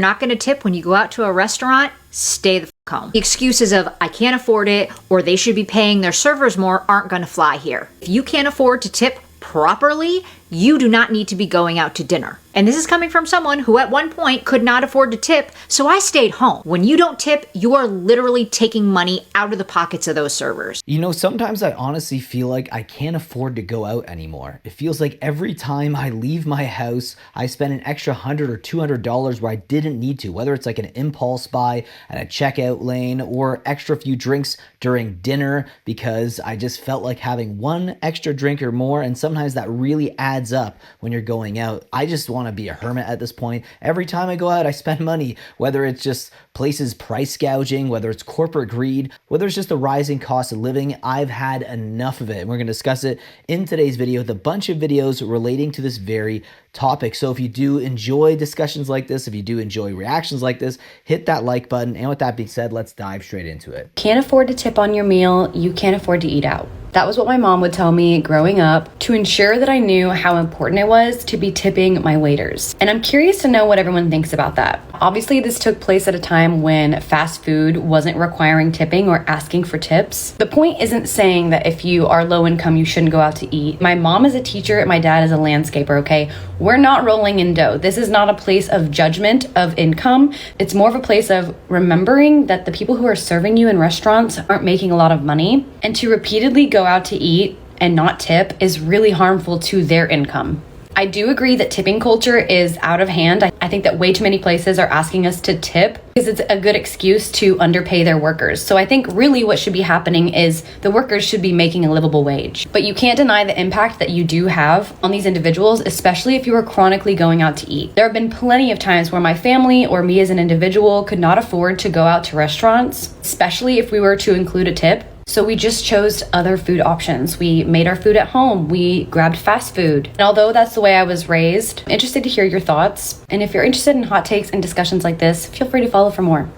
You're not going to tip when you go out to a restaurant, stay the fuck home. The excuses of I can't afford it or they should be paying their servers more aren't going to fly here. If you can't afford to tip properly, you do not need to be going out to dinner. And this is coming from someone who at one point could not afford to tip, so I stayed home. When you don't tip, you are literally taking money out of the pockets of those servers. You know, sometimes I honestly feel like I can't afford to go out anymore. It feels like every time I leave my house, I spend an extra $100 or $200 where I didn't need to, whether it's like an impulse buy at a checkout lane or extra few drinks during dinner because I just felt like having one extra drink or more, and sometimes that really adds up when you're going out. I just want to be a hermit at this point. Every time I go out, I spend money, whether it's just places price gouging, whether it's corporate greed, whether it's just the rising cost of living. I've had enough of it, and we're going to discuss it in today's video with a bunch of videos relating to this very topic. So if you do enjoy discussions like this, if you do enjoy reactions like this, hit that like button. And with that being said, let's dive straight into it. Can't afford to tip on your meal, you can't afford to eat out. That was what my mom would tell me growing up to ensure that I knew how important it was to be tipping my waiters. And I'm curious to know what everyone thinks about that. Obviously, this took place at a time when fast food wasn't requiring tipping or asking for tips. The point isn't saying that if you are low income, you shouldn't go out to eat. My mom is a teacher, my dad is a landscaper, okay? We're not rolling in dough. This is not a place of judgment of income. It's more of a place of remembering that the people who are serving you in restaurants aren't making a lot of money. And to repeatedly go out to eat and not tip is really harmful to their income. I do agree that tipping culture is out of hand. I think that way too many places are asking us to tip because it's a good excuse to underpay their workers. So I think really what should be happening is the workers should be making a livable wage. But you can't deny the impact that you do have on these individuals, especially if you are chronically going out to eat. There have been plenty of times where my family or me as an individual could not afford to go out to restaurants, especially if we were to include a tip. So we just chose other food options. We made our food at home. We grabbed fast food. And although that's the way I was raised, I'm interested to hear your thoughts. And if you're interested in hot takes and discussions like this, feel free to follow for more.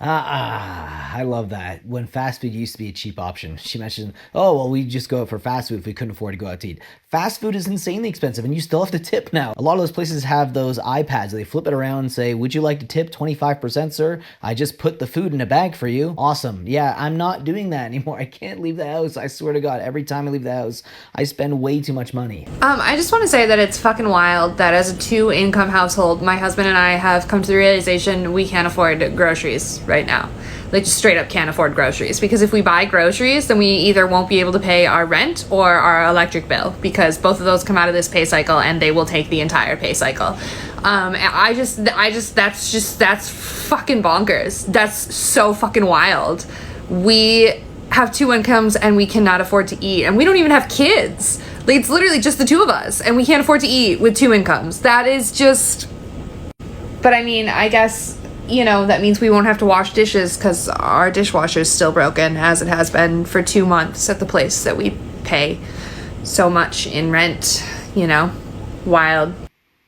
I love that. When fast food used to be a cheap option. She mentioned, oh, well, we just go out for fast food if we couldn't afford to go out to eat. Fast food is insanely expensive and you still have to tip now. A lot of those places have those iPads. They flip it around and say, would you like to tip 25%, sir? I just put the food in a bag for you. Awesome. Yeah, I'm not doing that anymore. I can't leave the house. I swear to God, every time I leave the house, I spend way too much money. I just want to say that it's fucking wild that as a two-income household, my husband and I have come to the realization we can't afford groceries right now. Like, just straight up can't afford groceries, because if we buy groceries, then we either won't be able to pay our rent or our electric bill, because both of those come out of this pay cycle and they will take the entire pay cycle. And that's fucking bonkers. That's so fucking wild. We have two incomes and we cannot afford to eat, and we don't even have kids. Like, it's literally just the two of us and we can't afford to eat with two incomes. That is just, but I mean, I guess, you know, that means we won't have to wash dishes because our dishwasher is still broken, as it has been for 2 months at the place that we pay so much in rent, you know? Wild.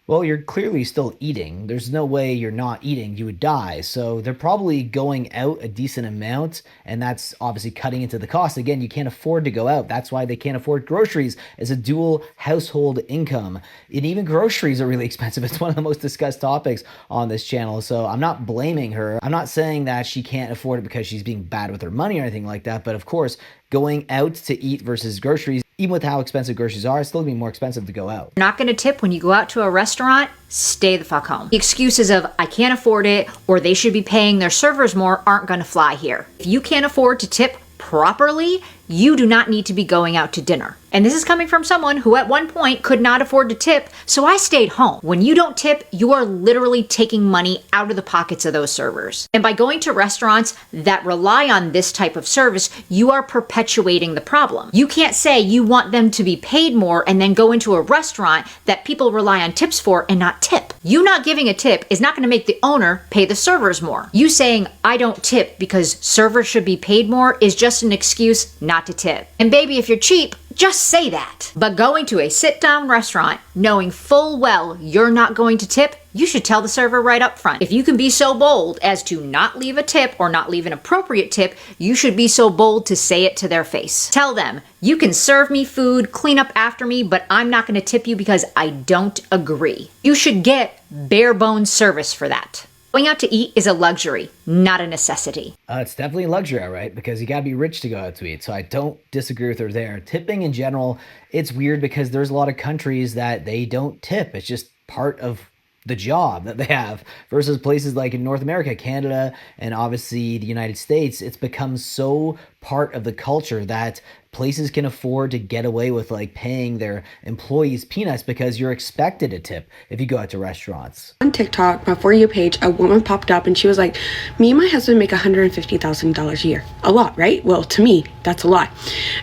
Well, you're clearly still eating. There's no way you're not eating. You would die. So they're probably going out a decent amount, and that's obviously cutting into the cost. Again, you can't afford to go out. That's why they can't afford groceries as a dual household income. And even groceries are really expensive. It's one of the most discussed topics on this channel. So I'm not blaming her. I'm not saying that she can't afford it because she's being bad with her money or anything like that. But of course, going out to eat versus groceries, even with how expensive groceries are, it's still gonna be more expensive to go out. You're not going to tip when you go out to a restaurant, stay the fuck home. The excuses of I can't afford it or they should be paying their servers more aren't going to fly here. If you can't afford to tip properly, you do not need to be going out to dinner. And this is coming from someone who at one point could not afford to tip, so I stayed home. When you don't tip, you are literally taking money out of the pockets of those servers. And by going to restaurants that rely on this type of service, you are perpetuating the problem. You can't say you want them to be paid more and then go into a restaurant that people rely on tips for and not tip. You not giving a tip is not going to make the owner pay the servers more. You saying I don't tip because servers should be paid more is just an excuse not to tip. And baby, if you're cheap, just say that. But going to a sit-down restaurant, knowing full well you're not going to tip, you should tell the server right up front. If you can be so bold as to not leave a tip or not leave an appropriate tip, you should be so bold to say it to their face. Tell them, you can serve me food, clean up after me, but I'm not going to tip you because I don't agree. You should get bare bones service for that. Going out to eat is a luxury, not a necessity. It's definitely a luxury, all right, because you gotta be rich to go out to eat. So I don't disagree with her there. Tipping in general, it's weird because there's a lot of countries that they don't tip. It's just part of the job that they have versus places like in North America, Canada, and obviously the United States. It's become so part of the culture that places can afford to get away with like paying their employees peanuts because you're expected to tip if you go out to restaurants. On TikTok, my For You page, a woman popped up and she was like, me and my husband make $150,000 a year. A lot, right? Well, to me, that's a lot.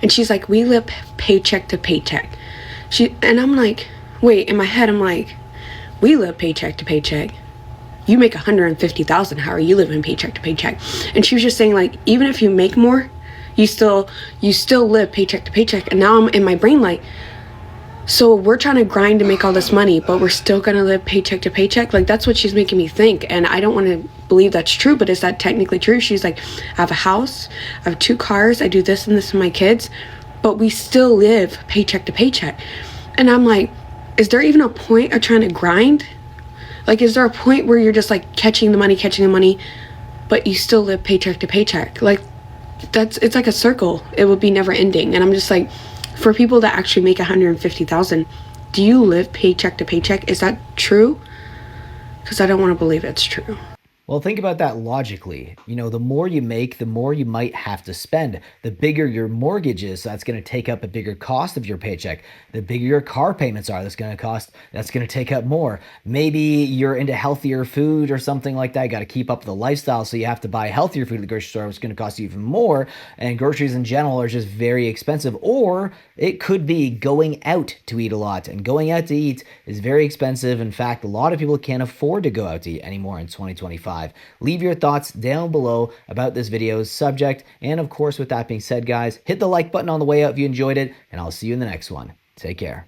And she's like, we live paycheck to paycheck. And I'm like, wait, in my head, I'm like, we live paycheck to paycheck. You make $150,000. How are you living paycheck to paycheck? And she was just saying, like, even if you make more, you still live paycheck to paycheck. And now I'm in my brain like, so we're trying to grind to make all this money, but we're still gonna live paycheck to paycheck. Like, that's what she's making me think. And I don't want to believe that's true, but is that technically true? She's like, I have a house, I have 2 cars, I do this and this with my kids, but we still live paycheck to paycheck. And I'm like, is there even a point of trying to grind? Like, is there a point where you're just like catching the money, but you still live paycheck to paycheck? Like, it's like a circle. It would be never ending. And I'm just like, for people that actually make $150,000, do you live paycheck to paycheck? Is that true? Because I don't want to believe it's true. Well, think about that logically. You know, the more you make, the more you might have to spend. The bigger your mortgage is, so that's going to take up a bigger cost of your paycheck. The bigger your car payments are, that's going to take up more. Maybe you're into healthier food or something like that. You got to keep up with the lifestyle, so you have to buy healthier food at the grocery store, which is going to cost you even more. And groceries in general are just very expensive. Or it could be going out to eat a lot. And going out to eat is very expensive. In fact, a lot of people can't afford to go out to eat anymore in 2025. Leave your thoughts down below about this video's subject. And of course, with that being said, guys, hit the like button on the way out if you enjoyed it, and I'll see you in the next one. Take care.